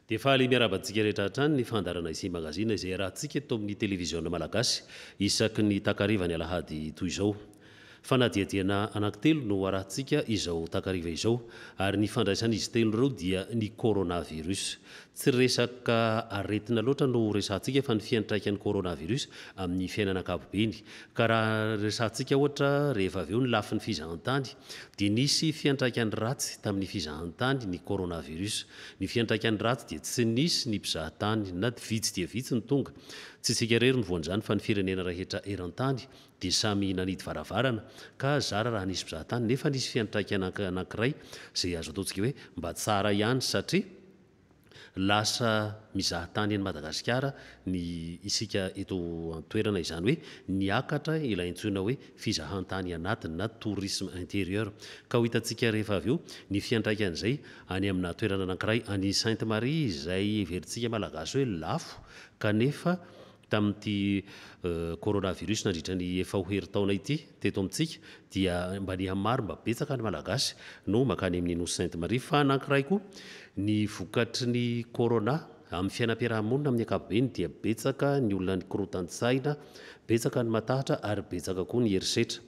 Dia fahaly miarabantsika rehetra hatrany ny fandarana isi magazina izay rahantsika eto amin'ny televiziona malagasy isaky ny takarivany alahady toy izao. Fanadiadiana anankitelo no arahantsika izao takariva izao ary ny fandraisan'izy telo ireo dia ny coronavirus. Tsy resaka aretina loatra no resantsika fa ny fiantraikan'ny coronavirus amin'ny fiainana ankapobeny. Ka raha resantsika ohatra rehefa avy eo ny lafin'ny fizahantany dia nisy fiantraikany ratsy tamin'ny fizahantany ny coronavirus. Ny fiantraikany ratsy dia tsy nisy ny mpizahatany na vitsy dia vitsy ny tonga. Tsy isika rery ny voanjany fa ny firenena rehetra eran-tany dia samy nanidy varavarana ka zara raha nisy mpizahatany nefa nisy fiantraikana anankiray izay azo ataontsika hoe mba tsara ihany satria lasa mizahatany any Madagasikara ny isika eto an-toerana izany hoe niakatra ilay antsoina hoe fizahantany anatiny na tourisme intérieur. Ka ho hitantsika rehefa avy eo ny fiantraikan'izay any amina toerana anankiray any Sainte Marie izay heverintsika malagasy hoe lafo kanefa tamin'ity coronavirus nandritra ny efa ho herintaona ity teto amintsika dia mba nihamaro mba betsaka ny malagasy no makany amin'ny nosy Sainte Marie. Fa anankiray koa ny vokatry ny corona amin'ny fiainam-piarahamonina amin'ny ankapobeny dia betsaka ny olona ny korotan-tsaina, betsaka ny matahatra ary betsaka koa ny herisetra.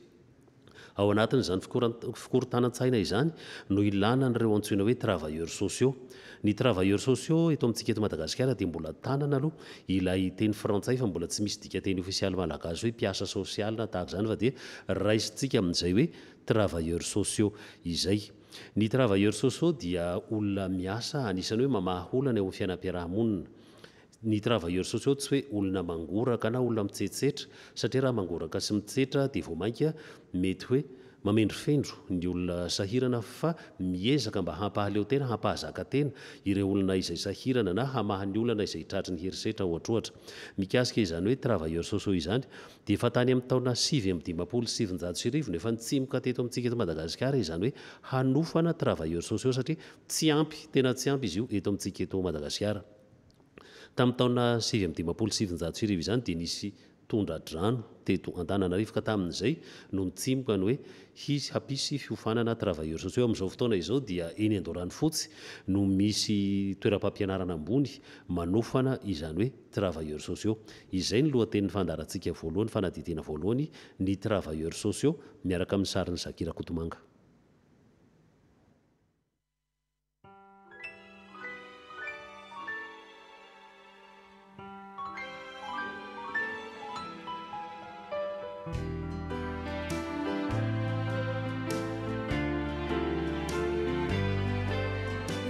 Ao anatin'izany fikorontanan-tsaina izany no ilana n'ireo antsoina hoe travailleurs sociaux. Ny travailleurs sociaux eto amintsika eto Madagasikara dia mbola tanana aloha ilay teny frantsay fa mbola tsy misy dika teny ofisialy malagasy hoe mpiasa sosialy na tahaka izany fa dia raisintsika amin'izay hoe travailleurs sociaux izay. Ny travailleurs sociaux dia olona miasa anisany hoe mamaha olana eo amin'ny fiainam-piarahamonina. Ny travailleurs sociaux tsy hoe olona mangoraka na olona mitsetsetra satria raha mangoraka sy mitsetra dia vao mainka mety hoe mamendry fendro ny olona sahirana fa miezaka mba hampahaleo tena hampahazaka tena ireo olona izay sahirana na hamaha ny olana izay tratry ny herisetra ohatrohatra. Mikasika izany hoe travailleurs sociaux izany dia efa tany amin'ny taona 1970 no efa nitsimoka teto amintsika eto Madagasikara izany hoe hanofana travailleurs sociaux satria tsy ampy, tena tsy ampy izy io eto amintsika eto Madagasikara. Tamin'ny taona 1970 izany dia nisy tondra-drano teto Antananarivo ka tamin'izay no nitsimoka ny hoe hampisy fiofanana travailleurs sociaux. Amin'izao fotoana izao dia eny Andoranfotsy no misy toeram-pampianarana ambony manofana izany hoe travailleurs sociaux. Izay ny lohatenin'ny fandarantsika voalohany, fanadidina voalohany ny travailleurs sociaux miaraka amin'ny sarin'ny Zakira Kotomanga.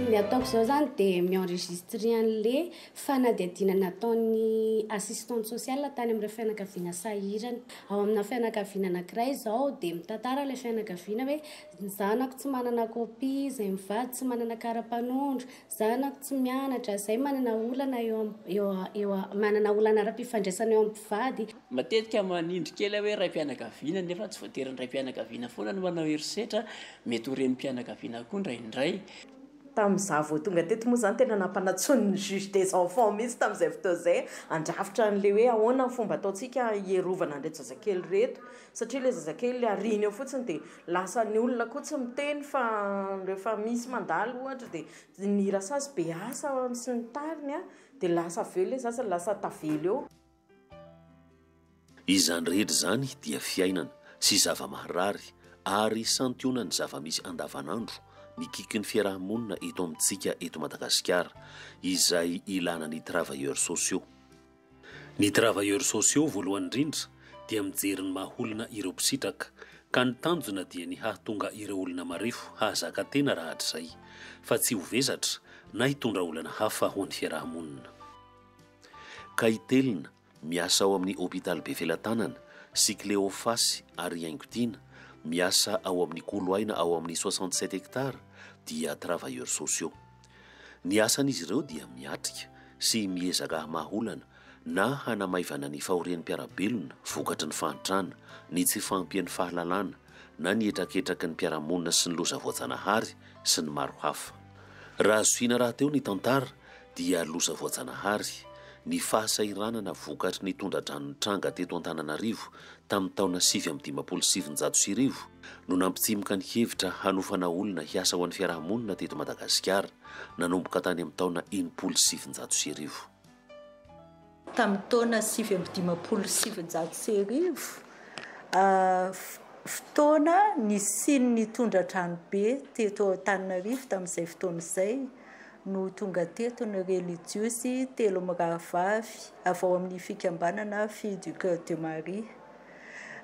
Ny ataoko izao zany dia mienregistre an'ilay fanadihadiana nataon'ny assistante sociale tany amin'ireo fianakaviana sahirana. Ao amina fianakaviana anankiray izao dia mitantara ilay fianakaviana hoe ny zanako tsy manana copie, izay mivady tsy manana kara-panondro, zanako tsy mianatra, izay manana olana manana olana ara-pifandraisana eo amin'ny mpivady. Matetika manindry kely hoe ray mpianakaviana nefa tsy voatery ny ray mpianakaviana foana no manao herisetra, mety ho ren'ny mpianakaviana koa indraindray. Tamin'izaho vao tonga teto moa zany tena nampanatsony ny juge des enfants mihitsy tamin'izay fotoana izay andrafitra an'ilay hoe ahoana ny fomba ataontsika hierovana an'ilay zazakely reto satria ilay zazakely ariana eo fotsiny dia lasa ny olona koa tsy miteny fa rehefa misy mandalo ohatra dia ny rasazy be asa sy ny tariny dia lasa avy eo ilay zaza lasa tavela eo. Izany rehetra izany dia fiainana sy zava-maharary ary santionany zava-misy andavanandro mikiky ny fiarahamonina eto amintsika eto Madagasikara izay ilana ny travailleurs sociaux. Ny travailleurs sociaux voalohany indrindra dia mijery ny maha-olona ireo mpisitraka ka ny tanjona dia ny hahatonga ireo olona marefo hahazaka tena rahatrizay fa tsy ho vezatra na hitondra olana hafa ho an'ny fiarahamonina. Kaitelina miasa ao amin'ny hôpitaly Bevelantanana sy Cléophas ary Aingotina miasa ao amin'ny Koloaina ao amin'ny 67 hectares dia travailleurs sociaux. Ny asan'izy ireo dia miatrika sy miezaka hamaholana na hanamaivana ny fahorian'ny mpiarabelona vokatry ny fahantrana, ny tsy fampian'ny fahalalana na ny etraketraky ny mpiaramonina sy ny loza voajanahary sy ny maro hafa. Raha zoina raha teo ny tantara dia loza voajanahary ny fahasairanana vokatry ny tondra-dranotranga teto Antananarivo tamin'ny taona 1970 no nampitsimika ny hevitra hanofana olona hiasa ho an'ny fiarahamonina teto Madagasikara nanomboka tany amin'ny taona 1970. Tamin'ny taona 1970 fotoana ny siny tondra-dranobe teto Antananarivo tamin'izay fotoana izay no tonga teto ny religiosy telo miravavy avy ao amin'ny fikambanana Filles du Cœur de Marie.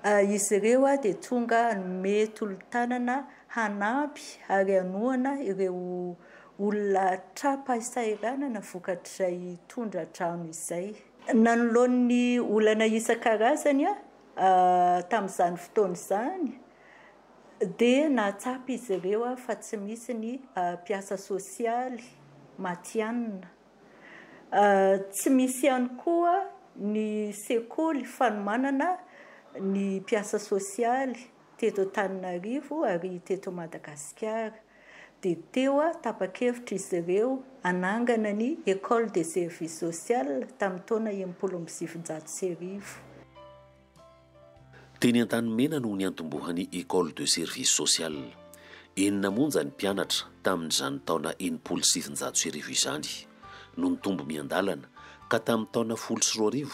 Izy ireo dia tonga nome tolo-tanana hanampy ary hanohana ireo olona trapasairanana vokatrizay tondra-drano izay. Nanoloan'ny olana isan-karazany tamin'izany fotoana izany dia nahatsapa izy ireo fa tsy misy ny mpiasa sosialy matianina. Tsy misy ihany koa ny sekoly fanomanana ny mpiasa sosialy teto Antananarivo ary teto Madagasikara. Dia teo tapa-kevitra izy ireo anangana ny École des services sociaux tamin'ny taona 1970. Teny Antanimena no niantombohan'ny École de service social. Enina monja ny mpianatra tamin'izany taona 1970 izany no nitombo miandalana ka tamin'ny taona 1970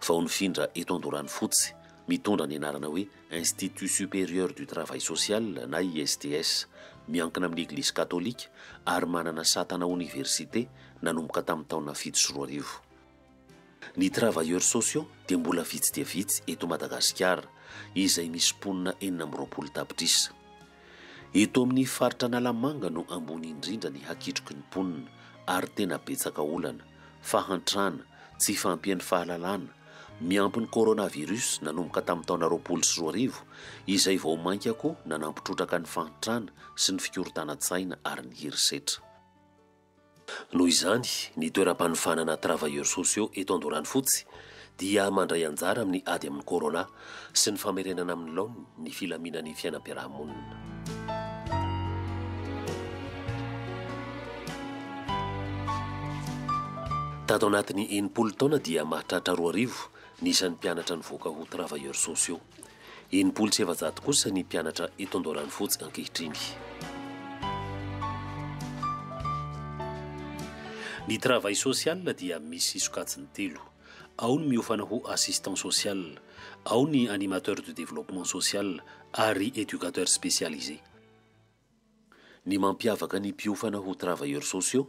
vao nifindra eto Andoranofotsy mitondra ny anarana hoe Institut supérieur du travail social na ISTS, miankina amin'ny Église catholique ary manana satana université nanomboka tamin'ny taona 1970. Ny travailleurs sociaux dia mbola vitsy dia vitsy eto Madagasikara izay misy mponina 420 tapitrisa. Eto amin'ny faritra Nalamanga no ambony indrindra ny hakitroky ny mponina ary tena betsaka olana, fahantrana, tsy fampian'ny fahalalana, miampy ny coronavirus nanomboka tamin'ny taona 2020 izay vao mainka koa nanampitrotraka ny fahantrana sy ny fikorotanan-tsaina ary ny herisetra. Noho izany, ny toeram-panofanana travailleurs sociaux eto Andoranofotsy dia mandray anjara amin'ny ady amin'ny corona sy ny famerenana amin'ny laony ny filaminan'ny fiainam-piarahamonina. Tato anatin'ny 80 taona dia mahatratra 2,000 nisan'ny mpianatra nivoaka ho travailleurs sociaux. 700 kosa ny mpianatra eto Andoranofotsy ankehitriny. Ny travail social dia misy sokatsiny telo. Ao ny miofana ho assistant social, ao ny animateur de développement social ary éducateur spécialisé. Ny mampiavaka ny mpiofana ho travailleurs sociaux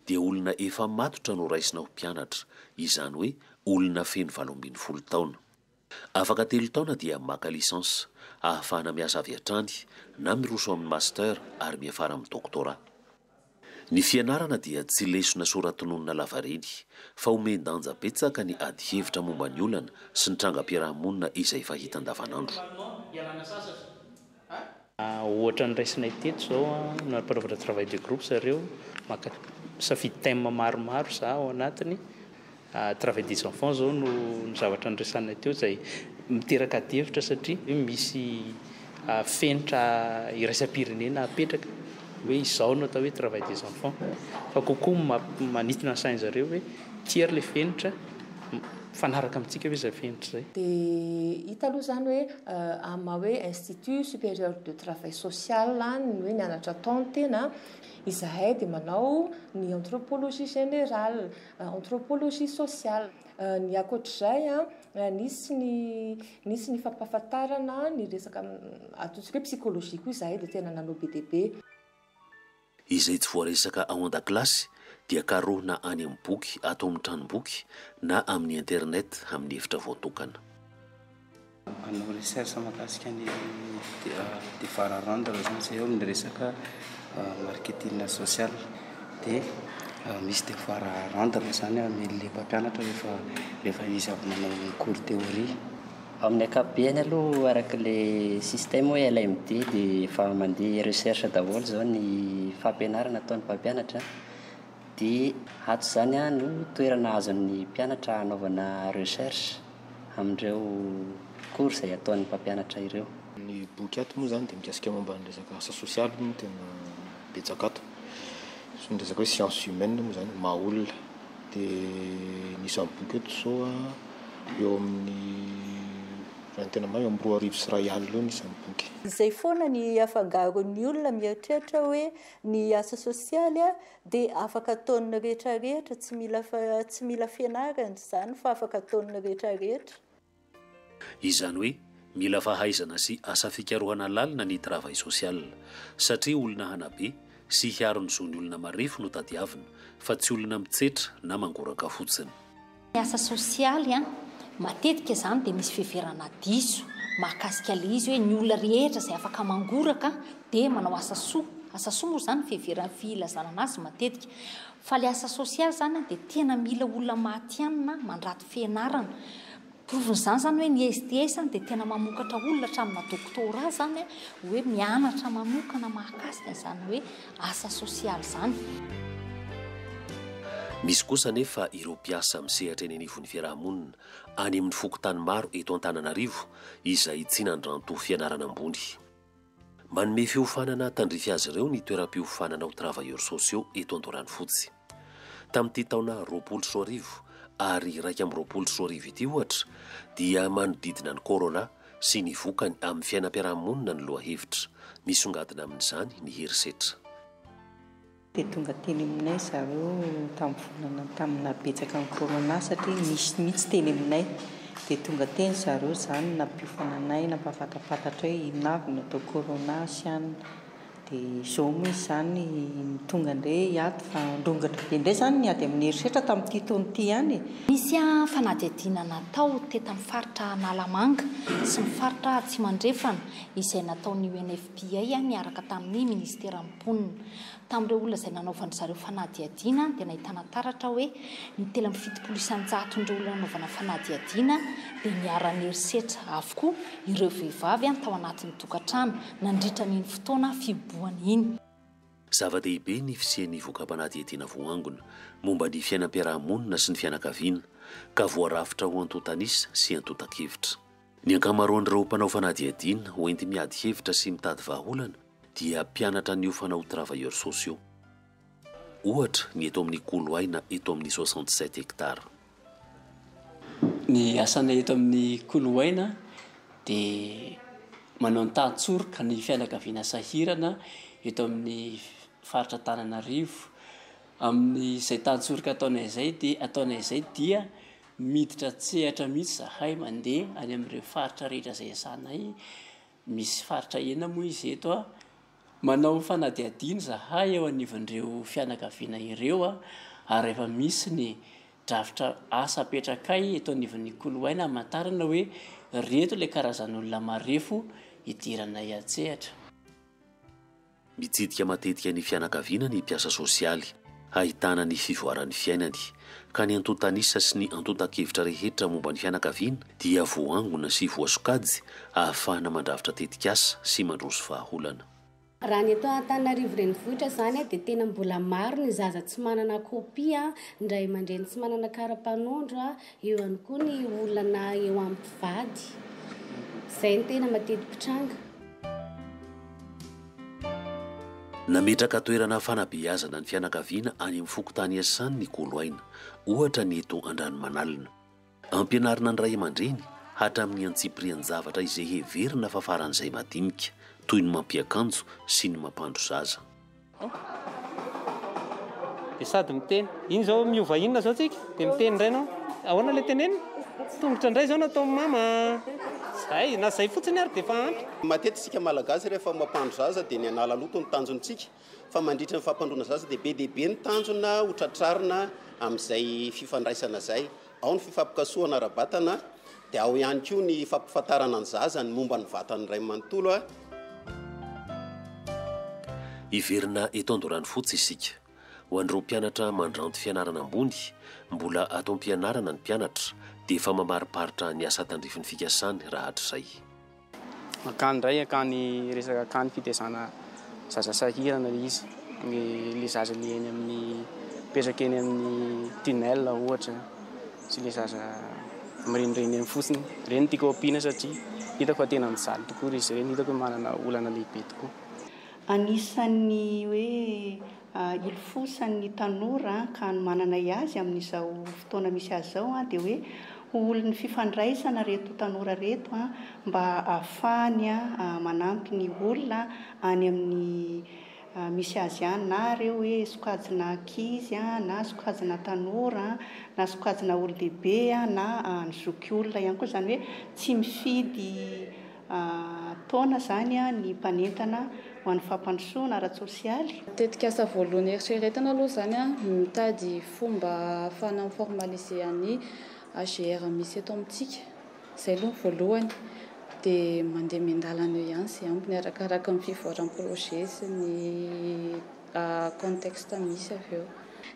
dia olona efa matotra no raisina ho mpianatra, izany hoe olona feno 20 taona. Afaka 3 taona dia maka licence, ahafahana miasa avy hatrany na miroso amin'ny master ary miafara amin'ny doctorat. Ny fianarana dia tsy lesona soratononona lavareny, fa omendanja betsaka ny ady hevitra momba ny olana sy ny trangam-piarahamonina izay fahita andavanandro. Ohatra ny raisinay teto zao namparovatra travail de groupe zareo maka safidy thème maromaro za ao anatiny. Travail des enfants zao no zavatra nresanay teo izay miteraka ady hevitra satria misy fenitra iraisam-pirenena apetraka hoe izao no atao hoe travail des enfants, fa kokoa manitona ny sainy zareo hoe tia le fenitra fanaraka amintsika hoe izay fenitra zay. Dia hita aloha zany hoe ama hoe Institut supérieur de travail social ny hoe nianatra taona tena izahay dia manao ny anthropologie générale, anthropologie sociale. Ny akoatr'izay nisy ny fampahafantarana ny resaka ataontsika hoe psychologie koa izahay dia tena nanao be dia be. Izay tsy voaresaka ao an-dakilasy dia karohina any amin'ny boky atao amin'ny tranomboky na amin'ny internet amin'ny efitra voatokana. Manao recherche mahakasika ny devararandra zany zay eo amin'ny resaka marketing social dia misy devararandra zany amin'ny mpampianatra rehefa izy avy manao cours théorie. Amin'ny ankapobeny aloha araka le système hoe LMD dia efa mandeha recherche daholo zao ny fampianarana ataon'ny mpampianatra dia ato zany no toerana azon'ny mpianatra anaovana recherche amin'ireo cours izay ataon'ny mpampianatra ireo. Ny boky ato moa zany dia mikasika momba ny resaka asa sosialy no tena betsaka ato. So ny resaka hoe sciences humaines moa zany maha olona dia nisy boky eto zao eo amin'ny raha ny tena mahay eo amin'ny 2 arivo sy ray alina eo nisy boky. Izay foana ny afangaron'ny olona mieritreritra hoe ny asa sosialy dia afaka ataon'ny rehetrarehetra, tsy mila fianarana izany fa afaka ataon'ny rehetrarehetra. Izany hoe mila fahaizana sy asa fikarohana lalina ny travail social satria olona hanabe sy hiaro ny zon'ny olona marefo no tadiavina fa tsy olona mitsetra na mangoraka fotsiny. Ny asa sosialy matetika izany dia misy fiheverana diso mahakasika le izy hoe ny olona rehetra izay afaka mangoraka dia manao asa soa. Asa soa moa izany fiheverana filazana anazy matetika. Fa le asa sosialy izany dia tena mila olona mahatianina mandraty fianarana. Provin'izany zany hoe ny STS dia tena mamokatra olona hatramina doktora zany hoe mianatra manokana mahakasika izany hoe asa sosialy izany. Misy kosa nefa ireo mpiasa misehatra eny anivon'ny fiarahamonina any amin'ny fokontany maro eto Antananarivo izay tsy nandranto fianarana ambony. Manome fiofanana tandrify azy ireo ny toeram-piofanana ho travailleurs sociaux eto Andoranfotsy. Tamin'ity taona 2024 ary 2025 ity ohatra dia manodidina ny corona sy ny vokany amin'ny fiainam-piarahamonina ny lohahevitra misongadina amin'izany ny herisetra. Dia tonga teny aminay zareo tamina betsaka ny corona satria misy mihitsy teny aminay dia tonga teny zareo izany nampiofananay nampafatapatatra hoe inavy natao corona sy any dia izao moa izany tonga indray hiady fa ndongatra be indray izany niady amin'ny herisetra tamin'ity taona ity ihany. Misy fanadihadiana natao teto amin'ny faritra Nalamanga sy ny faritra Tsimandrefana izay nataon'ny UNFPA niaraka tamin'ny ministera mponina. Tamin'ireo olona izay nanaovan'ny zareo fanadihadiana dia nahitana taratra hoe ny telo amby 70% olona nanaovana fanadihadiana dia niara-ny herisetra avokoa ireo vehivavy tao anatin'ny tokantrano nandritra n'iny fotoana fiboahana iny. Zava-dehibe ny fisian'ny vokam-panadihadiana voangona momba ny fiainam-piarahamonina sy ny fianakaviana ka voarafitra ho antotanisa sy antotan-kevitra. Ny ankamaroan'ireo mpanao fanadihadiana ho enty miady hevitra sy mitady vahaolana dia mpianatra ny ofana ho travailleurs sociaux. Ohatra ny eto amin'ny Koloaina eto amin'ny 67 hectares. Ny asana eto amin'ny Koloaina dia manao ny tantsoroka ny fianakaviana sahirana eto amin'ny faritra Antananarivo. Amin'izay tantsoroka ataonay izay dia miditra tsehatra mihitsy zahay mandeha any amin'ireo faritra rehetra izay asanay. Misy faritra ena moa izy eto manao fanadihadiana zahay eo anivon'ireo fianakaviana ireo ary rehefa misy ny drafitra asa apetrakay eto anivon'ny Koloaina amantarana hoe reto ilay karazan'olona marefo idiranay atsehatra. Mitsidika matetika ny fianakaviana ny mpiasa sosialy ahitana ny fivoaran'ny fiainany ka ny antotanisa sy ny antotan-kevitra rehetra momba ny fianakaviana dia voangona sy voasokajy ahafahana mandravitra tetikasa sy mandroso vahaolana. Raha ny eto Antananarivo renivohitra izany dia tena mbola maro ny zaza tsy manana kopia, ny ray aman-dreny tsy manana kara-panondro, eo ihany koa ny olana eo am-pivady. Izay ny tena mateti-pitranga. Nametraka toerana fanabeazana ny fianakaviana any amin'ny fokontany iasany ny Koloaina, ohatra ny eto Andranomanalina. Ampianarina ny ray aman-dreny hatramin'ny antsipiriany zavatra izay heverina fa faran'izay madinika toy ny mampiakanjo sy ny mampandro zaza. Dia sady miteny, iny zao miova inona zao tsika? Dia miteny indray anao, ahoana ilay teneny? Tongotra indray zao natao mama. Zay, na zay fotsiny ary dia efa ampy. Matetisika malagasy rehefa mampandro zaza dia ny anala loto ny tanjontsika, fa mandritra ny fampandrona zaza dia be dehibe ny tanjona ho tratrarina amin'izay fifandraisana zay. Ao ny fifampikasoana ara-batana dia ao ihany koa ny fampifantarana ny zaza ny momba ny vatany ray manontolo. Iverina eto Andoranfotsy isika. Ho an'ireo mpianatra mandranto fianarana ambony, mbola atao am-pianarana ny mpianatra dia efa mamariparitra ny asa tandrifin'ny fikasany raha hatr'izay. Akany indray akany resaka akany fitezana zaza sahirana izy. Ilay zaza le eny amin'ny petraka eny amin'ny tunnel ohatra sy ilay zaza mirenireny eny fotsiny. Ireny tiako ampiana satria hitako fa tena mijaly tokoa izy ireny, hitako manana olana lehibe tokoa. Anisan'ny hoe ilfosan'ny tanora ka manana azy amin'izao fotoana misy azy zao dia hoe olon'ny fifandraisana reto tanora reto mba ahafahany manampy ny olona any amin'ny misy azy ihany na reo hoe sokajina ankizy na sokajina tanora na sokajina olon-dehibe na ny zoky olona ihany koa zany hoe tsy mifidy taona zany ny mpanentana ho an'ny fampandrosoana ara-tsosialy. Matetika asa voalohany eritreretana aloha zany mitady fomba ahafahana formaliser ny AGR misy eto amintsika. Izay aloha voalohany dia mandeha miandalana eo ihany sy ampy ny arakaraka ny fivoaran'ny projet sy ny contexte misy avy eo.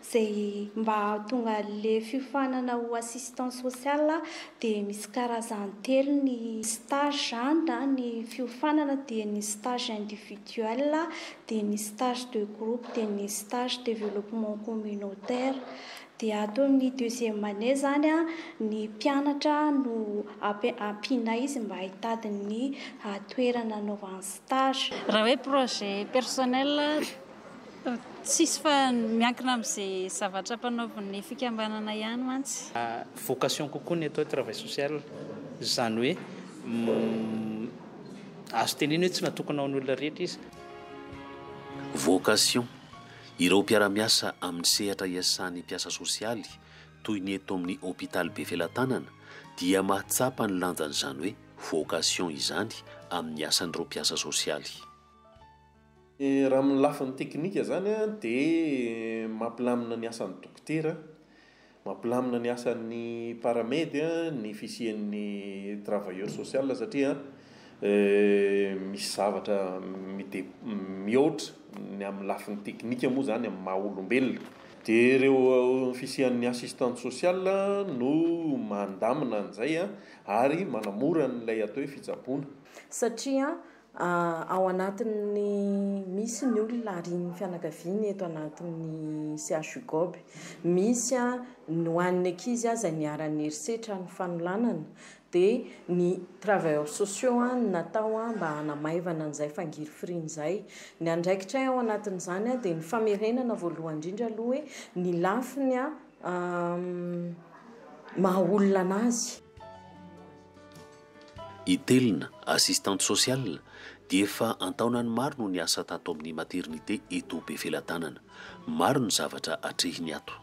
Zay mba tonga le fiofanana ho assistant social dia misy karazany telo ny stage na ny fiofanana dia ny stage individuel dia ny stage de groupe dia ny stage développement communautaire. Dia ato amin'ny deuxième année zany ny mpianatra no ampiana izy mba hitady ny toerana anaovana stage. Raha hoe projet personnel tsisy fa miankina amin'izay zavatra mpanaovan'ny fikambanana ihany mantsy. Vocation kokoa ny atao travail social zany hoe azo teneny hoe tsy natokana ho an'olona rehetra izy. Vocation ireo mpiara-miasa amin'ny sehatra iasan'ny mpiasa sosialy toy ny eto amin'ny hôpitaly be Felantanana dia mahatsapa ny lanjan'izany hoe vocation izany amin'ny asan'ireo mpiasa sosialy. Raha amin'ny lafiny teknika zany dia mampilamina ny asan'ny dokotera, mampilamina ny asan'ny paramedy, ny fisian'ny travailleur social satria misy zavatra mihoatra ny amin'ny lafiny teknika moa zany amin'ny maha olombelona. Dia ireo fisian'ny assistante sociale no mandamina an'izay ary manamora n'ilay atao hoe fitsaboana. Satria ao anatin'ny misy ny olona arian'ny fianakaviany eto anatin'ny CHUGOB, misy ny hoan'ny ankizy izay niaran'ny herisetra ny fanolanana, dia ny travailleurs sociaux natao mba hanamaivana an'izay fangiry friny izay. Ny andraikitra ao anatin'izany dia ny famerenana voalohany indrindra aloha hoe ny lafiny maha olona anazy. Itelina assistante sociale dia efa antaonany maro no ny asa tato amin'ny maternité eto be Felantanana. Maro ny zavatra atrehiny ato.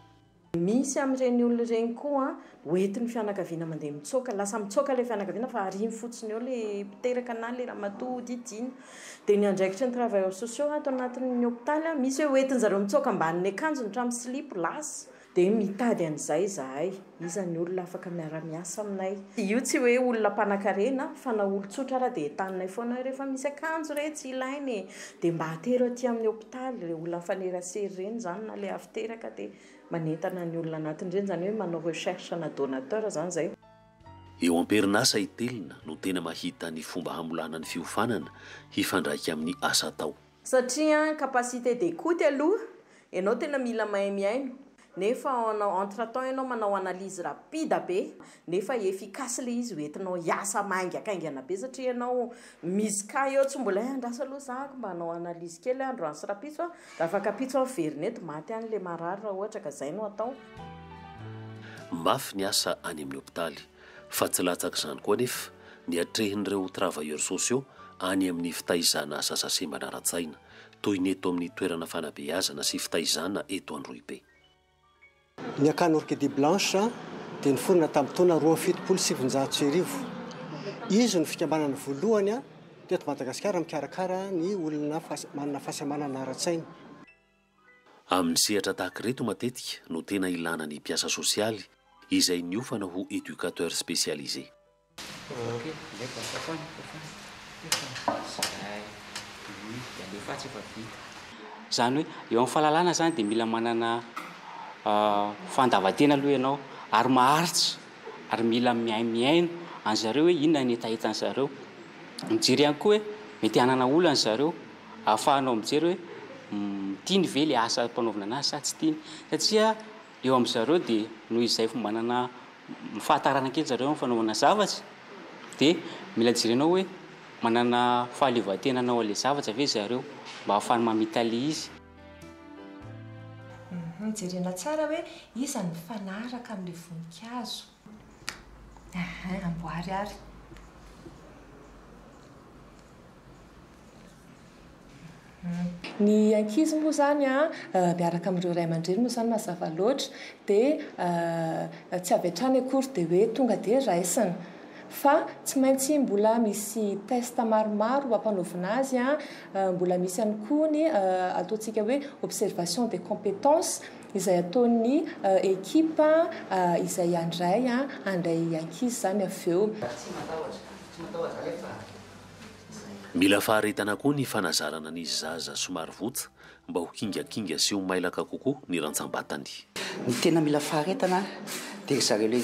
Misy amin'ireny olona ireny koa hoentin'ny fianakaviana mandeha mitsoaka, lasa mitsoaka ilay fianakaviana fa ariny fotsiny eo ilay mpiteraka na ilay ramatoa didina. Dia ny andraikitra ny travailleurs sociaux ato anatin'ny hôpitaly misy hoe hoentin'izareo mitsoaka ambanin'ny akanjony hatramin'ny slip lasa. Dia mitady an'izay zahay, iza ny olona afaka miara-miasa aminay. Io tsy hoe olona mpanan-karena fa na olon-tsotra raha dia entaninay foana rehefa misy akanjo re tsy ilainy dia mba atero aty amin'ny hôpitaly, ilay olona fanerasera ireny zany na ilay avy teraka dia manentana ny olona anatin'ireny zany hoe manao recherche na donateur zany zay. Eo am-perinasa itelina no tena mahita ny fomba hamolana ny fiofanana hifandraika amin'ny asa atao. Satria capacité d'écoute aloha ianao tena mila mahay miaino. Nefa entre-temps ianao manao analyse rapide be, nefa efficace ilay izy hoentinao hiasa maingakaingana be satria ianao misy cas eo tsy mbola andrasa aloha zahako mba hanao analyse kely androany sy rapitso raha afaka pitso amin'ny verina eto maty an'ilay marary raha ohatra ka izay no atao. Mafy ny asa any amin'ny hôpitaly fa tsy latsaka izany koa nefa ny atrehin'ireo travailleurs sociaux any amin'ny fitaizana asa sase manara-tsaina toy ny eto amin'ny toerana fanabeazana sy fitaizana eto Androhibe. Ny akany Orchidée Blanche dia niforona tamin'ny taona 2007. Izy no fikambanana voalohany teto Madagasikara mikarakara ny olona manana fahasamanana ara-tsaina. Amin'ny sehatra tahaka ireto matetika no tena ilana ny mpiasa sosialy izay niofana ho éducateur spécialisé. Zany hoe eo amin'ny fahalalana zany dia mila manana fandavan-tena aloha ianao ary maharitra ary mila miaino an'zareo hoe inona ny etahitan'zareo. Mijery ihany koa hoe mety hanana olana zareo ahafahanao mijery hoe tiany ve le asa mpanaovana anazy sa tsy tiany, satria eo amin'zareo dia noho izay manana fahatarana kely zareo amin'ny fanaovana zavatra dia mila jerenao hoe manana fahaleovan-tenanao an'ilay zavatra ve zareo mba ahafahany mamitaly izy. mijerena tsara hoe iza ny fanaraka amin'ilay voninkazo amboary ary. Ny ankizy moa zany a miaraka amin'ireo ray aman-dreny moa zany mazava loatra dia tsy avy hatrany akory dia hoe tonga dia raisina fa tsy maintsy mbola misy test maromaro ampanaovina azy a, mbola misy ihany koa ny ataontsika hoe observation des compétences izay ataon'ny ekipa izay andray ankizy zany avy eo. Mila faharetana koa ny fanazarana ny zaza somary votsa mba ho kingakinga sy ho mailaka kokoa ny rantsambatany. Ny tena mila faharetana dia zareo le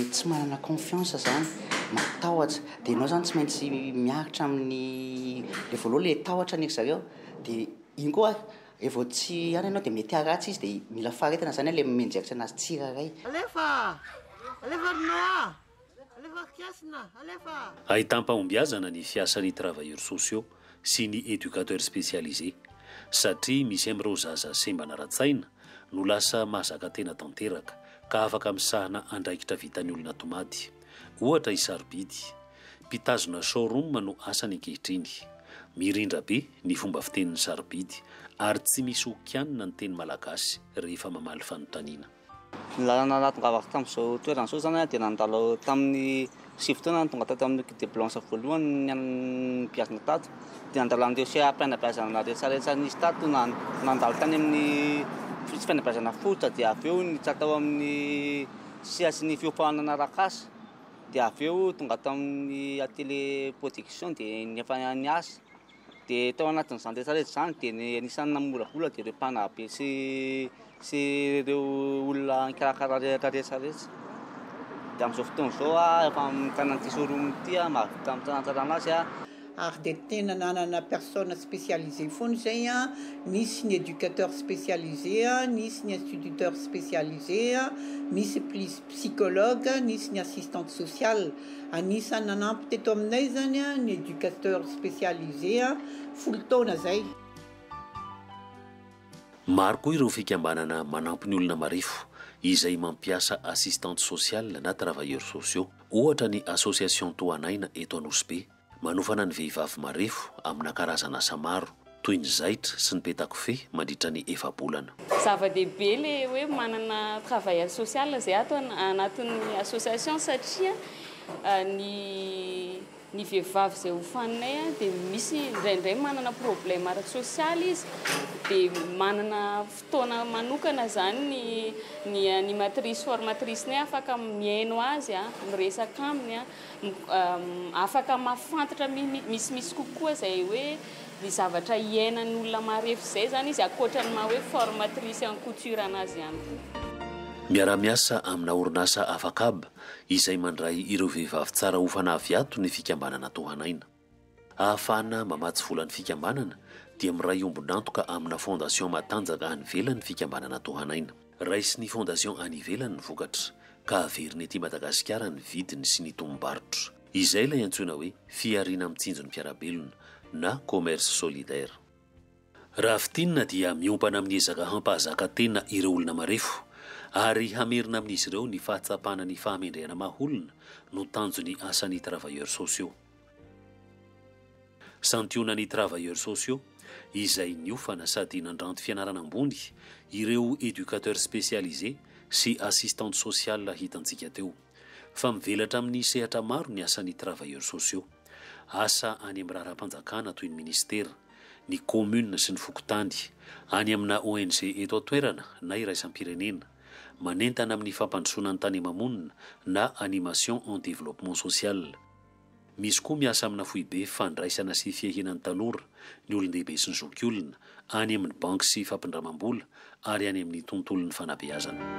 tsy manana confiance zany matahotra dia ianao zany tsy maintsy miaritra amin'ny le voaloha le tahotra ny zareo dia iny koa evo tsy any ianao dia mety haratsy izy dia mila faharetana zany le menjeritra anazy tsiraray. Alefa Rinoa Ahitampahombiazana ny fiasan'ny travailleurs sociaux sy ny éducateurs spécialisés satria misy amin'ireo zaza sembana ratsaina no lasa mahazaka tena tanteraka ka afaka misahana andraikitra vitany olona tomady. Ohatra isarobidy, mpitazona showroom no asany ankehitriny. Mirindra be ny fomba fitenin'ny sarobidy ary tsy misy okianina ny teny malagasy rehefa mamaly fanontaniana. Ny lalana natongavako tamin'izao toerana izao zany dia nandalo tamin'ny sivy-taona tonga tato amin'ny de blanche voalohany ny mpiasana tato dia nandalo an'ireo sy am-pianam-piazana rehetrarehetra nisy tato nandalo tany amin'ny fianam-piazana fototra dia avy eo nitsara tao amin'ny siasy ny fiompahanana rakasa dia avy eo tonga tamin'ny atélé production dia nefa niasa dia tao anatin'izany rehetrarehetra zany dia ny anisan'ny namoravola dia ireo mpanabe sy ireo olona mikarakara rehetrarehetra dia amin'izao fotoana izao efa mitanan'ity showroom ity mahavita mitanatsarana azy ary dia tena nanana personne spécialisée foana zay misy ny éducateur spécialisé misy ny instituteur spécialisé misy psychologue misy ny assistante sociale. Anisany nanampy teto aminay zany ny éducateur spécialisé folo taona zay. Maro koa ireo fikambanana manampy ny olona marefo izay mampiasa assistante sociale na travailleurs sociaux. Ohatra ny association Toanaina eto Anosy manofana ny vehivavy marefo amina karazana asa maro toy ny zaitra sy ny petakofehy mandritra ny efa-bolana. Zava-dehibe le hoe manana travailleur social zay ato anatin'ny association satria ny vehivavy zay hofaninay dia misy indraindray manana problème ara-sosialy izy dia manana fotoana manokana zany ny animatrice formatrice nay afaka miaino azy miresaka aminy afaka mafantatra misy kokoa zay hoe ny zavatra iainan'olona marefo zay zany izy akoatrany ma hoe formatrice en couture anazy ihany. Miara-miasa amina orinasa afakaba izay mandray ireo vehivavy tsara hofana avy ato ny fikambanana Toanaina. Ahafahana mamatsy volan'ny fikambanana dia miray ombon-dantoka amina fondation matanjaka any ivelany fikambanana Toanaina. Raisy ny fondation any ivelany ny vokatra ka averiny ety Madagasikara ny vidiny sy ny tombarotra. Izay ilay antsoina hoe fiariana mitsinjo ny mpiarabelona na commerce solidaire. Raha fitinina dia miompana amin'ny ezaka hampahazaka tena ireo olona marefo ary hamerina amin'izy ireo ny fahatsapana ny fahamendrehana maholona no tanjony asan'ny travailleurs sociaux. Santiona ny travailleurs sociaux izay niofana sady nandranto fianarana ambony ireo éducateurs spécialisés sy assistante sociale hitantsika teo. Fa mivelatra amin'ny sehatra maro ny asan'ny travailleurs sociaux. Asa any amin'ny raharaham-panjakana toy ny ministera, ny commune sy ny fokotany, any amina ONG eto an-toerana na iraisam-pirenena, manentana amin'ny fampandrosoana ny tany mamonina na animation en développement social. Misy koa miasa amina foibe fandraisana sy fiahinan'ny tanora, ny olon-dehibe sy ny zokiolona, any amin'ny banky sy fampindramam-bola ary any amin'ny tontolon'ny fanabeazana.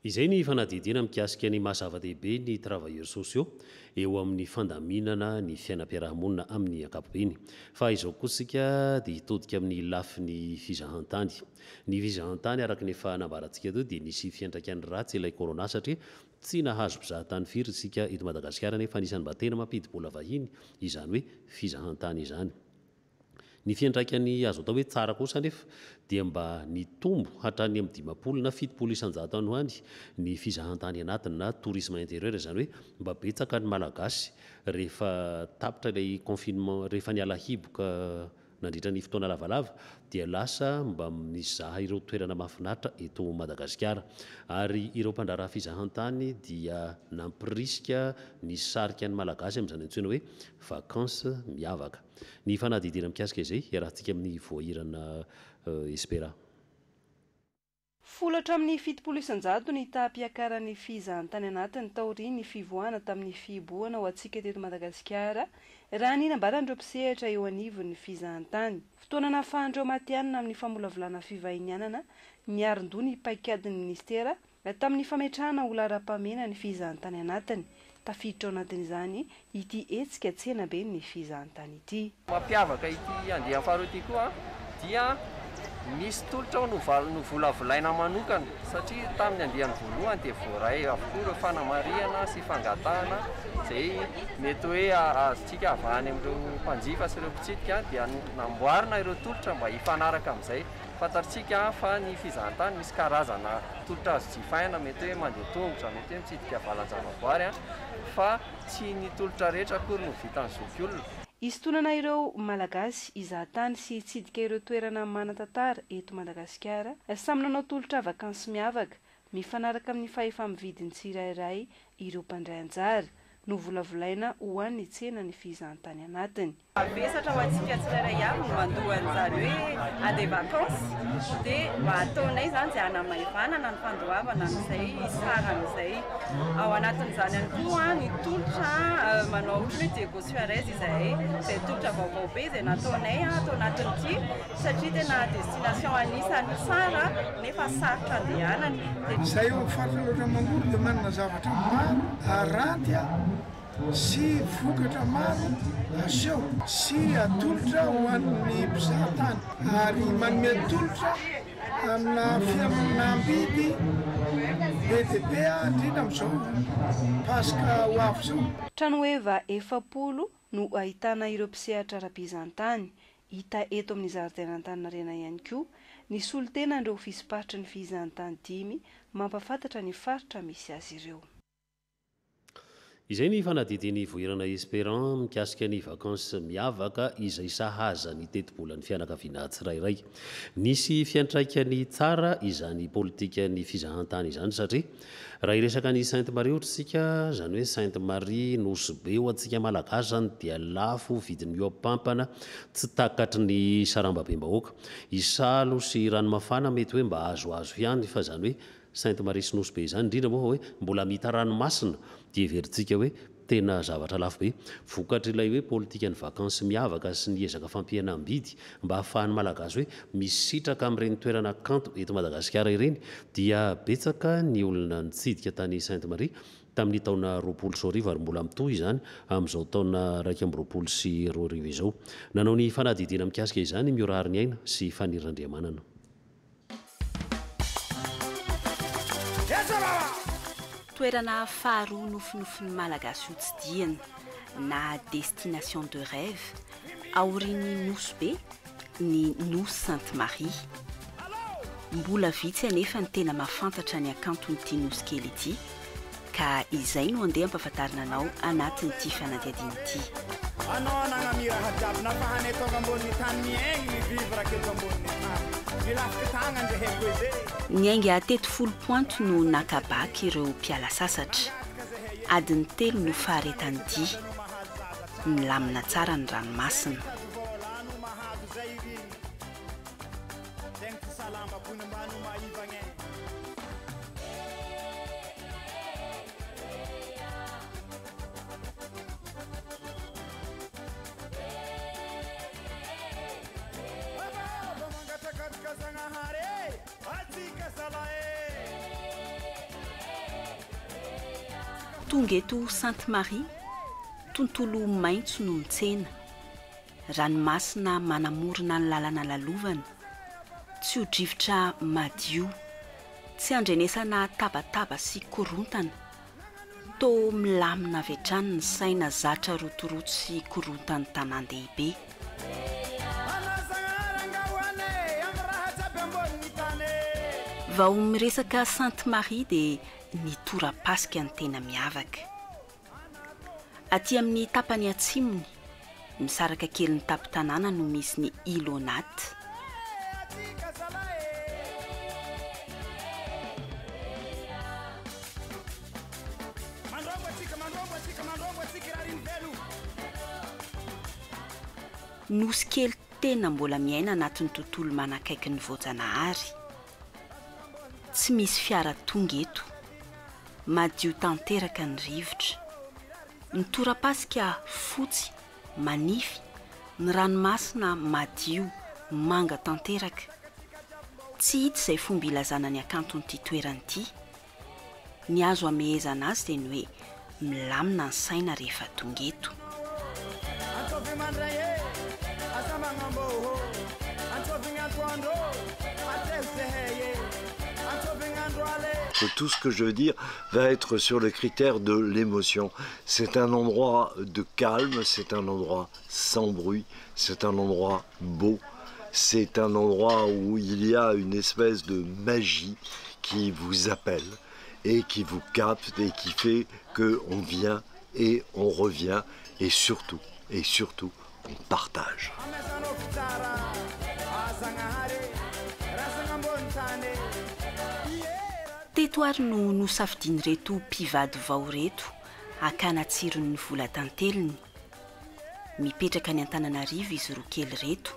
izay ny fanadidina mikasika ny mahazava-dehibe ny travailleurs sociaux eo amin'ny fandaminana ny fiainam-piarahamonina amin'ny ankapobeny. Fa izao koa sika dia hitodika amin'ny lafiny fizahantany. Ny fizahantany araka ny efa nambarantsika teo dia nisy fiantraikany ratsy ilay corona satria tsy nahazo mpizahatany firy sika eto Madagasikara nefa anisany mba tena mampidi-bola vahiny izany hoe fizahantany izany. Ny fiantraikany azo atao hoe tsara kosa nefa dia mba nitombo hatrany amin'ny 500 na 700 isan-jato any hoany ny fizahantany anatiny na tourisme intérieur, izany hoe mba betsaka ny malagasy rehefa tapitra ilay confinement, rehefa niala hiboka nandritra ny fotoana lavalava dia lasa mba mizaha ireo toerana mahafinaritra eto Madagasikara, ary ireo mpandraraha fizahantany dia nampirisika ny sarika ny malagasy amin'izany antsoina hoe vacances miavaka. Ny fanadidina mikasika izay iarahantsika amin'ny voahirana Espera. Folatra amin'ny 70 isan-jato ny tapiakaran'ny fizahantany anatiny taoriany ny fivoahana tamin'ny fiboahana ho antsika teto Madagasikara raha ny nambaran'ireo mpisehatra eo anivon'ny fizahantany. Fotoana nahafahandreo matianina amin'ny famolavolana fivahinianana niaron-doha ny paikadin'ny ministera tamin'ny fametrahana ho lara-pamena ny fizahantany anatiny. Tafiditra ao anatin'izany ity hetsika tsena be ny fizahantany ity. Mampiavaka ity andeha faharoa ity koa dia misy tolotra no volavolaina manokana satria tamin'ny andehan'ny voalohany dia voaray avokoa ireo fanamariana sy fangatahana izay mety hoe azontsika avahany amin'ireo mpanjifa sy ireo mpitsidika dia namboarina ireo tolotra mba hifanaraka amin'izay. Fantatsika fa ny fizahantany misy karazana tolotra azo jifaina, mety hoe mandeha tongotra, mety hoe mitsidika valan-javaboary fa tsy ny tolotra rehetra akory no vitan'ny zokiolona. Istonana ireo malagasy hizahatany sy hitsidika ireo toerana manan-tantara eto Madagasikara samy nanao tolotra vakansy miavaka mifanaraka amin'ny fahefa-mividin'ny tsirairay ireo mpandray anjara no volavolaina ho an'ny tsena ny fizahantany anatiny. Vesatra ho antsika tsirairay avy no mandohan'izany hoe andeha vakansy dia mba ataonay izany izay hanamaivana na ny fandoavana n'izay saran'izay. Ao anatin'izany ihany koa ny tolotra manao ohatra hoe Diego Suarez izay tolotra vaovao be izay nataonay atao anatin'ity satria tena destination anisan'ny tsara nefa sarotra andehanany. Izay eo faritra loatra mangoro dia manana zavatra maro aranty sy vokatra maro aseho sy atolotra ho an'ny mpizahatany ary manome atolotra amina fiaminambidy be dia be indrindra amin'izao pasika ho avy izao. Trano eva 700 no ahitana ireo mpisehatra ara-pizahantany hita eto amin'ny zaridainan'Antaninarenina ihany koa. Ny solitena ireo ofisy-paritra ny fizahantany 10 mampafantatra ny faritra misy azy ireo. Izay ny fanadidiny voahirana Esperan mikasika ny vakansa miavaka izay sahaza ny teti-bolan'ny fianakaviana tsirairay. Nisy fiantraikany tsara izany politika ny fizahantany izany satria raha iresaka ny Sainte Marie ohatritsika, izany hoe Sainte Marie nosy be ho antsika malagasy zany dia lafo vidiny mioampampana tsy takatry ny sarambabem-bahoaka. Isalo sy ranomafana mety hoe mba azoazo ihany fa izany hoe Sainte Marie sy nosy be izany indrindra moa hoe mbola mita ranomasina dia heverintsika hoe tena zavatra lafo be. Vokatra ilay hoe politika ny vakansy miavaka sy ny ezaka fampihenam-bidy mba ahafahan'ny malagasy hoe misitraka amin'ireny toerana kanto eto Madagasikara ireny dia betsaka ny olona nitsidika tany Sainte Marie tamin'ny taona 2020 ary mbola mitohy izany amin'izao taona 2022 izao. Nanao ny fanadidina mikasika izany Miorahary ny aina sy Fanirandriamanana. Toerana faharoa nofinofin'ny malagasy hotsidiana na destination de rêve aorian'ny nosy be ny nosy Sainte Marie. Mbola vitsy anefa ny tena mahafantatra ny akanton'ity nosy kely ity ka izay no andeha ampahafantarina anao anatin'ity fanadihadiana ity. Anao nanamira jiaby nampahany tonga ambony tany miaigny mivivra keto ambony tany. Milafika tagna nde haiko izay. Ny ainga 80 pointo no nakabaky ireo mpiala sasatra. Adiny 3 no faharetan'ity. Milamina tsara ny ranomasina. tonga eto Sainte-Marie, tontolo maitso no mitsena. Ranomasina manamorona ny lalana lalovana, tsy ho drivotra madio, tsy andrenesana tabataba sy korontana. To milamina avy hatrany ny saina zatra rotoroto sy korontany tanan-dehibe. Vao miresaka Sainte-Marie dia ny tora-pasika ny tena miavaka. Aty amin'ny tapany atsimony, misaraka kely ny tapi-tanàna no misy ny Ilonat. Nosy kely tena mbola miaina anatin'ny tontolo manakaiky ny Voajanahary. Tsy misy fiara tonga eto, madio tanteraka ny rivotra. Ny tora-pasika fotsy, manify, ny ranomasina madio, manga tanteraka. Tsy hita izay fomba ilazana ny akanton'ity toeranyity. Ny azo amehezana azy dia ny hoe milamina ny saina rehefa tonga eto. Tout ce que je veux dire va être sur le critère de l'émotion. C'est un endroit de calme, c'est un endroit sans bruit, c'est un endroit beau, c'est un endroit où il y a une espèce de magie qui vous appelle et qui vous capte et qui fait qu'on vient et on revient et surtout, on partage. Teto ary no nosafidiny reto mpivady vao reto hakana tsiron'ny vola tanteliny. Mipetraka ny Antananarivo izy roa kely reto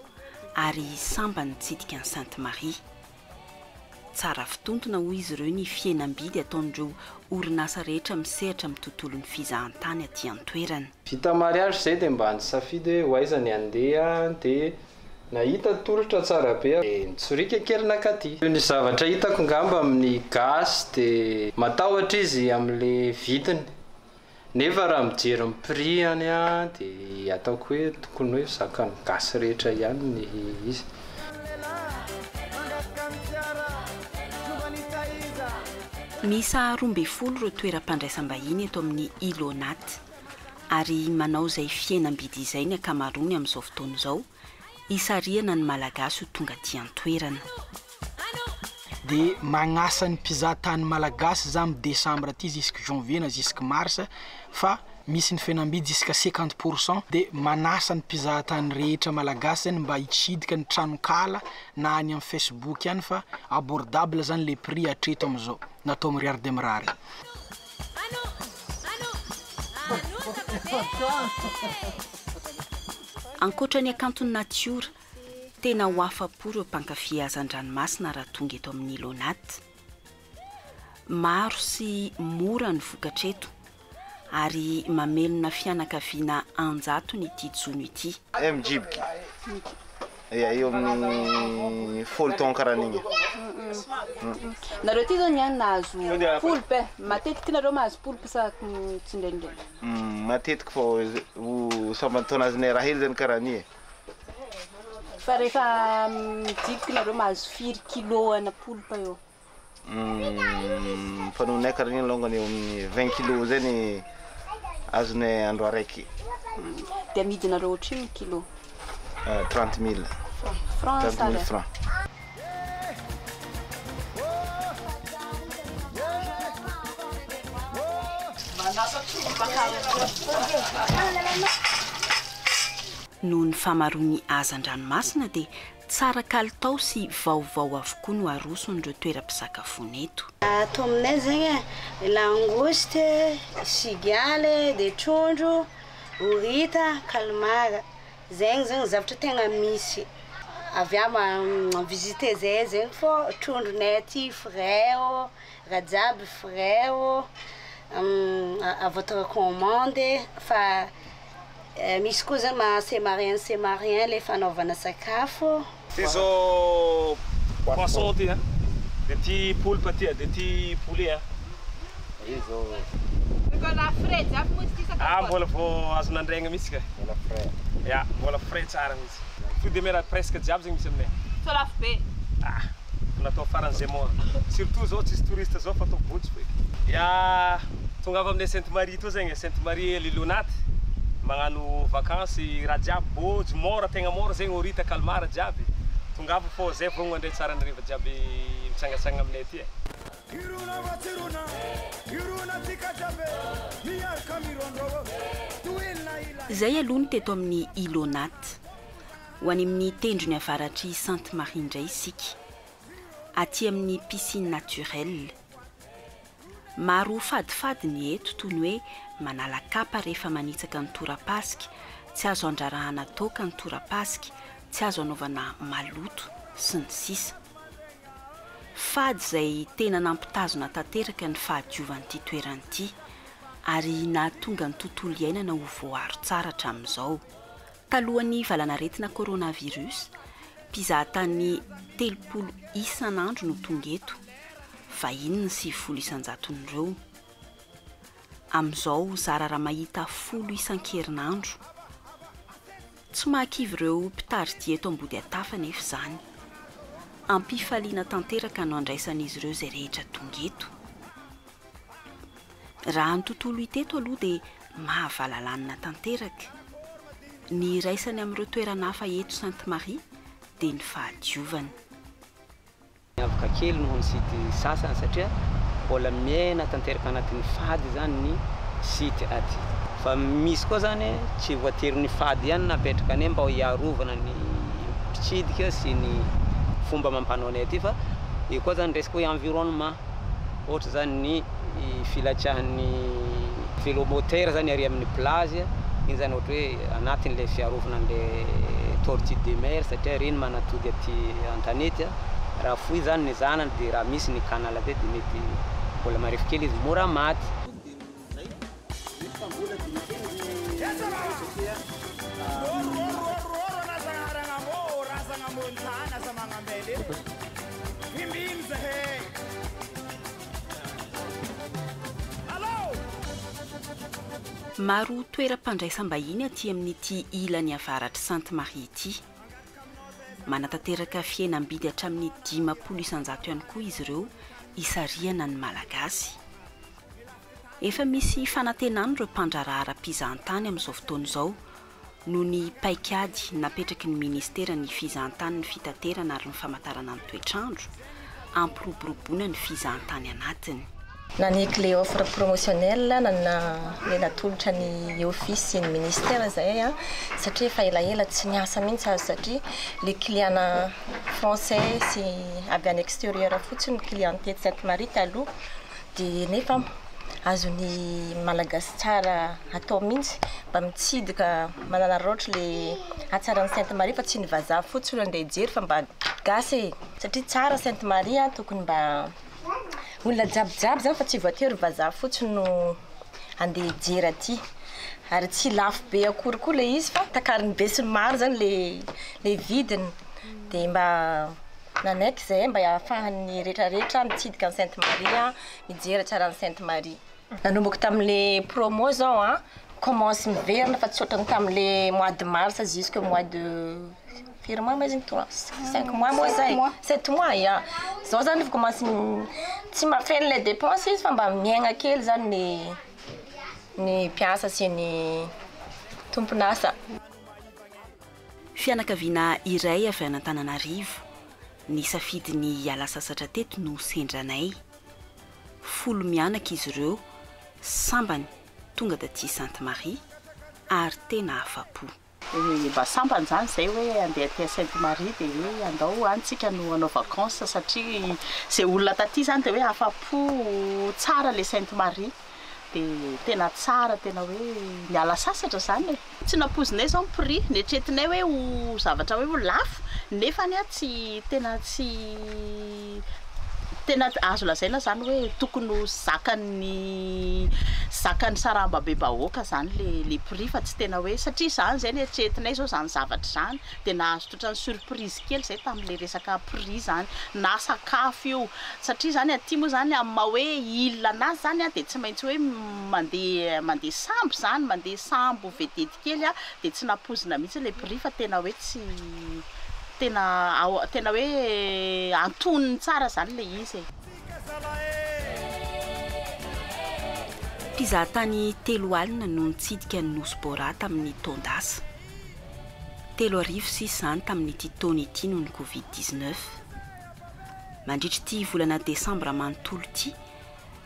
ary samba nitsidika ny Sainte-Marie. Tsara fitontona hoy izy ireo ny fihenam-bidy ataon'ireo orinasa rehetra misehatra amin'ny tontolon'ny fizahantany aty an-toerana. Vita mariage zay dia mba nisafidy hoe aiza ny andeha dia nahita tolotra tsara be nitsorika kely nakaty. Ny zavatra hitako ngamba amin'ny gasy dia matahotra izy amin'le vidiny. Nefa raha mijery amin'ny prix-any dia ataoko hoe tokony hoe zakany gasy rehetra ihany ny izy. Misa 12 ireo toeram-pandraisam-bahiny eto amin'ny Ilonat ary manao izay fihenam-bidy izay ny ankamaroany amin'izao fotoana izao. Isariana ny malagasy ho tonga aty an-toerana. Dia magnasa ny mpizahatany malagasy za amin'ny décembre aty jusqu'à janvier na jusqu'à mars fa misy ny fihenam-bidy jusqu'à 50%. Dia manasa ny mpizahatany rehetra malagasy zany mba hitsidika ny tranokala na any amin'ny Facebook ihany fa abordable zany le prix hatreto amin'izao natao mirary dia mirary. Ankoatra ny akantony natiora, tena ho afa-po ireo mpankafy hazan-dranomasina raha tonga eto amin'ny Ilonat. Maro sy mora ny vokatreto ary mamelona fianakaviana anjato ny ity jono ity. Mijiboky. Eo amin'ny folo taona karahan'igny. Nareo ty zao niany nahazo polpe, matetiky nareo mahazo polpe sa tsy ndraindray? Matetiky fô samban-taona azy nay raha hely zany karahan'igny. Fa rehefa mijiboky nareo mahazo firy kilo ana polpe eo? Fanonay karahan'igny longany eo amin'ny 20 kilo zany azonay andro araiky. Dia amidinareo ohatrino kilo? 30 000 francs. 30 000 francs. Noho ny famaroany hazan-dranomasina dia tsara kalitao sy vaovao avokoa no aroson'ireo toeram-pisakafoana eto. Ato aminay zegny langouste, cigale, dia trondro, horita, calmar. Zegny zavatra tegna misy. Avy ama visiter zay zegny fô trondronay aty frais o, rajaby frais o, à votre commande fa misy koa zany mahasemarien le fanaovana sakafo. Ty zao poisson ty dia ty poulpe ty dia ty poulet. Io zao mbola vao azo nandraigna mihitsy ka ia mbola frais tsara mihitsy fruit de mer presque jiaby zegny misy aminay lafo be natao faran'izay moa surtout zao tsisy touriste zao fa atao botsy feky ia tonga avy aminay Sainte Marie to zegny Sainte Marie Lilonate magnano vacances raha jiaby bojo mora tegna mora zegny orita kalmara jiaby tonga avy fô zay vogno andray tsara nariva jiaby mitsangatsangana aminay aty zay aloha ny teto amin'ny Ilonate ho any amin'ny tendrony avaratry Sainte Marie indray isika aty amin'ny piscine naturelle maro fadifady ny eto toy ny hoe manala kapa rehefa manitsaka ny torapasika tsy azo andrarahana toka ny torapasika tsy azo anaovana maloto sy ny sisa fady izay tena nampitazona tanteraka ny fahadiovan'ity toeran'ity ary nahatonga ny tontolo iainana ho voaro tsara hatramin'izao talohan'ny valanaretina coronavirus mpizahatany 30 isan'andro no tonga eto vahiny ny 900 isan-jaton'ireo amin'izao zara raha mahita 10 isan-kerinandro tsy mahakivy ireo mpitaridia eto ambody atafa nefa izany ampifaliana tanteraka no andraisan'izy ireo izay rehetra tonga eto raha ny tontolo hiteto aloha dia mahavalalana tanteraka ny raisany amin'ireo toerana hafa eto Sainte Marie dia ny fahadiovany miavaka kely noho ny sity sasany satria mbola miaina tanteraka anatin'ny fady zany ny sity aty fa misy koa zany tsy voatery ny fady ihany napetraka ane mba ho iarovana ny mpitsidika sy ny fomba mampanao anay aty fa io koa zany resaka hoe environnement ohatra zany ny filatsahan'ny vélomoteur zany ary amin'ny plage iny zany ohatra hoe anatin'ilay fiarovana an'ilay tortue de mer satria reny manatody aty an-tanety raha foy zany ny zanany dia raha misy ny canal dia mety mbola marefo kely izy mora maty maro toeram-pandraisam-bahiny aty amin'ity ilany avaratry Sainte Marie ity manatanteraka fiainam-bidy hatramin'ny 500 isan-jato ihany koa izy ireo isariana ny malagasy efa misy fanantenana ireo mpandrarahara mpizahantany amin'izao fotoana izao noho ny paikady napetraky ny ministera ny fizahantany ny fitaterana ary ny famantarana ny toetrandro ampiroboroboana ny fizahantany anatiny naneky le offre promotionnelle le natolotra ny office ny ministère zay satria efa elaela tsy niasa mihitsy azy satria le client français sy avy any extérieur fotsiny clientèle Sainte Marie taloha dia nefa azony malagasy tsara atao mihitsy mba mitsidika manana roatra le atsaran'ny Sainte Marie fa tsy ny vazaha fotsiny andeha jery fa mba gasy satria tsara Sainte Marie tokony mba olona jiabijiaby zany fa tsy voatery vazaha fotsiny no andeha jery aty ary tsy lafo be akory koa le izy fa takariny be sy ny maro zany le vidiny dia mba nanaiky zay mba ahafahan'ny rehetrarehetra mitsidika ny Sainte Marie mijery tsara ny Sainte Marie nanomboko tamin'le promo zao commence miverina fa tsy ohatrany tamin'le mois de mars jusqu'au mois de mois mais 5 mois moi zay 7 mois ya zao zany commence tsy mafeny le dépenses izy fa mba miaigna kely zany ny mpiasa sy ny tompon'asa fianakaviana iray avy any Antananarivo ny safidy ny hiala sasatra teto no sendranay 10 mianaka izy ireo sambany tonga daty Sainte Marie ary tena afapo mba sambany zany zay hoe andeha aty Sainte Marie dia hoe andao antsika no hanao vacances satria zay olona taty zany dia hoe afapo tsara le Sainte Marie dia tena tsara tena hoe miala sasatra zany tsy napozinay zao prix netretinay hoe ho zavatra hoe ho lafo nefa ny tsy tena tsy tena azo lazaina zany hoe tokony zakany saramba-be-bahoaka zany le prix fa tsy tena hoe satria zany zany etretinay zao zany zavatra zany de nahazo totrany surprise kely zay tam'le resaka prix zany na sakafo io satria zany aty moa zany amin'ny maha hoe ilona anazy zany de tsy maintsy hoe mandeha sambo zany mandeha sambo vedety kely de tsy napozina mihitsy le prix fa tena hoe tsy tena hoe antonony tsara zany le izy mpizahatany 3 alina no nitsidika ny Nosy Bora tamin'ny taondasa 3 zany tamin'ity taona ity noho ny Covid-19 mandritra ity volana Desambra manontolo ity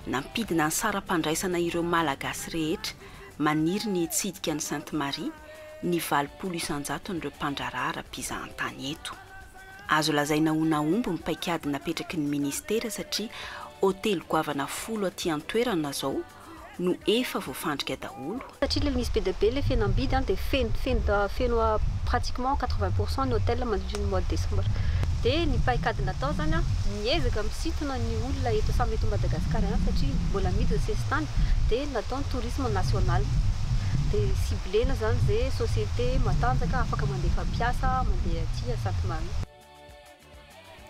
nampidina ny saram-pandraisana ireo malagasy rehetra maniry ny tsidika ny Sainte Marie ny 900 n'ireo mpandrarara mpizahatany eto azo lazaina onaomby mipaikady napetraky ny ministera satria hôtely goavana 10 aty an-toerana zao no efa voafandrika daholo satria le misy be de be le fihenam-bidy de feno pratiquement 80% ny hôtel mandritra ny mois de décembre de ny paikady natao zany miezaka misintona ny olona eto samy eto Madagasikara satria mbola midina sesitany de natao ny tourisme national de ciblena zany zay société matanjaka afaka mandeha fampiasa mandeha aty à Sainte Marie.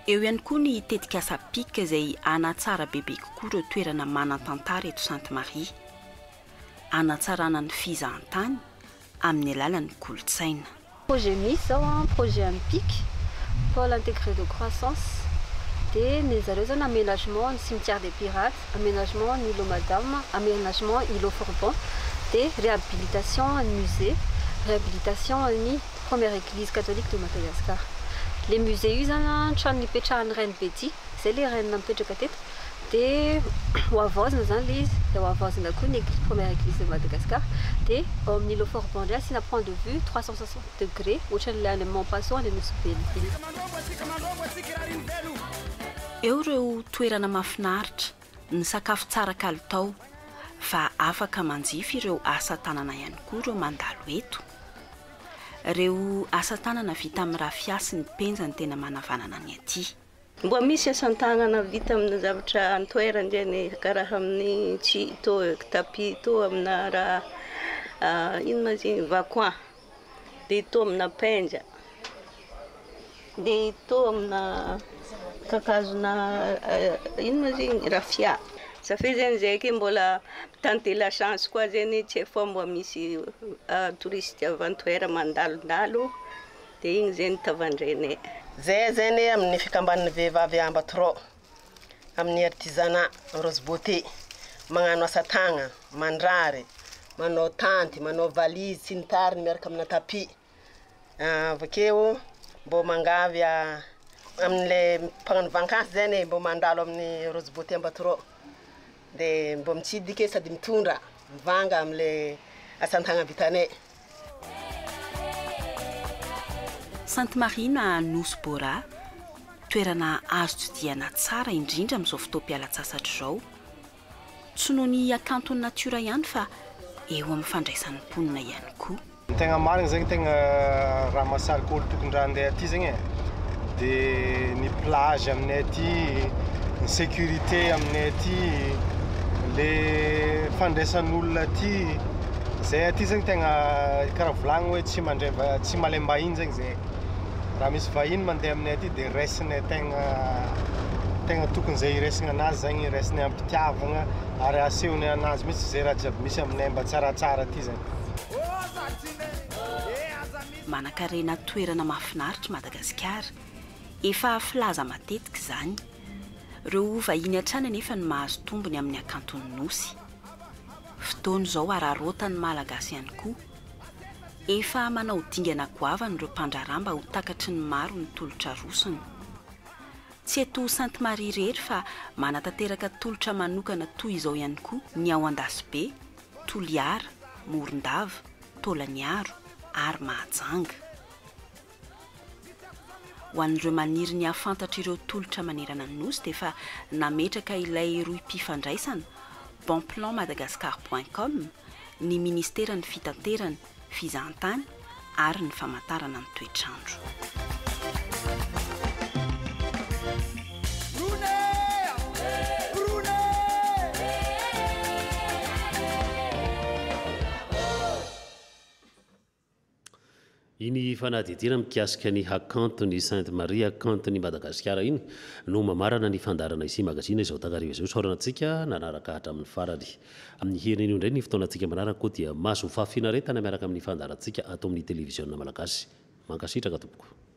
Eo ihany koa ny tetika sapika izay anatsara bebe kokoa ireo toerana manan-tantara eto Sainte Marie anatsarana ny fizahantany amin'ny alalan'ny kolontsaina. Projet misy zao projet AMPIC pôle intégré de croissance de ny zareo zany aménagement ny cimetière des pirates aménagement ny îlot Madame aménagement îlot Forbon de réhabilitation ny musée réhabilitation ny première église catholique de Madagascar. Les musées io zany trano nipetrahany Reine Betty zay le reine mipetraka teto de hoavazina zany le izy de hoavazina koa ny première église de Madagascar de ao amin'ny îlot Forbon ndray asina point de vue 360 degrés ohatran'ilay any Montpason any Nosy Belle. Eo ireo toerana mahafinaritra ny sakafo tsara kalitao fa afaka manjify ireo asa tanana ihany koa ireo mandalo eto. Ireo asa tanana vita amin'ny rafiasy ny penjany tena manavanana ny aty. Mbo misy asa tanana vita amin'ny zavatra antoerana zany karaha amin'ny to tapi to amina raha ino ma zany vacoin de to amina penja de to amina kakazona ino ma zany rafia. Ça fait zany que mbola tenter la chance quoi zany tsy efa mbo misy touriste aventure mandalondalo de igny zany tavandrenay. Zay zany amin'ny fikamban'ny vehivavy Ambatro amin'ny artisanat Rose Beauté magnano asa tagna mandrary manao tanty manao valise sy ny tariny miaraka amina tapis avakeo mbo mangavy amin'le mpagnano vankasy zany mbo mandalo amin'ny Rose Beauté Ambatro de mbo mitsidika sady mitondra mivanga am'le asantagna vitanay. Sainte Marie na Nosy Bora toerana azo todiana tsara indrindra amin'izao fotoam-pialatsasatra zao tsy noho ny akantony natiora ihany fa eo amin'ny fandraisan'ny mponina ihany koa. Tegna marigny zegny tegna raha mahasarika olo tokony raha andeha aty zegny de ny plage aminay aty ny sécurité aminay aty le fandraisan'olona aty zay aty zegny tegna karaha volagny hoe tsy mandray tsy malembahiny zegny zay raha misy vahiny mandeha aminay aty de raisiny tegna tokony zay iraisina anazy zegny raisiny ampitiavagna ary asehony anazy mihitsy zay raha jiaby misy aminay mba tsaratsara aty zegny. Manan-karena toerana mahafinaritra Madagasikara efa filaza matetika zany. Ireo vahiny hatrany anefa ny mahazo tombony amin'ny akantony Nosy. Fotoana izao ararotan'ny malagasy ihany koa. Efa manao dingana goavana ireo mpandraramba ho takatry ny maro ny tolotra rosony. Tsy eto Sainte Marie rery fa manatanteraka tolotra manokana toy izao ihany koa ny ao Andasibe, Toliara, Morondava, Tolaniaro ary Mahajanga. Ho an'ireo maniry ny afantatra ireo tolotra manerana ny Nosy dia efa nametraka ilay roy mpifandraisana bonplanmadagascar.com ny ministera ny fitanterana fizahantany ary ny famantarana ny toetrandro. iny fanadidina mikasika ny hakanto ny Sainte Marie hakanto ny Madagasikara iny no mamarana ny fandarana isi magazine izao takariva izao soranantsika nanaraka hatramin'ny farany amin'ny herin'ny indray ny fotoanantsika manaraka koa dia mahazo fahafinaretana miaraka amin'ny fandarantsika atao amin'ny televisiona malagasy mankasitraka tompoko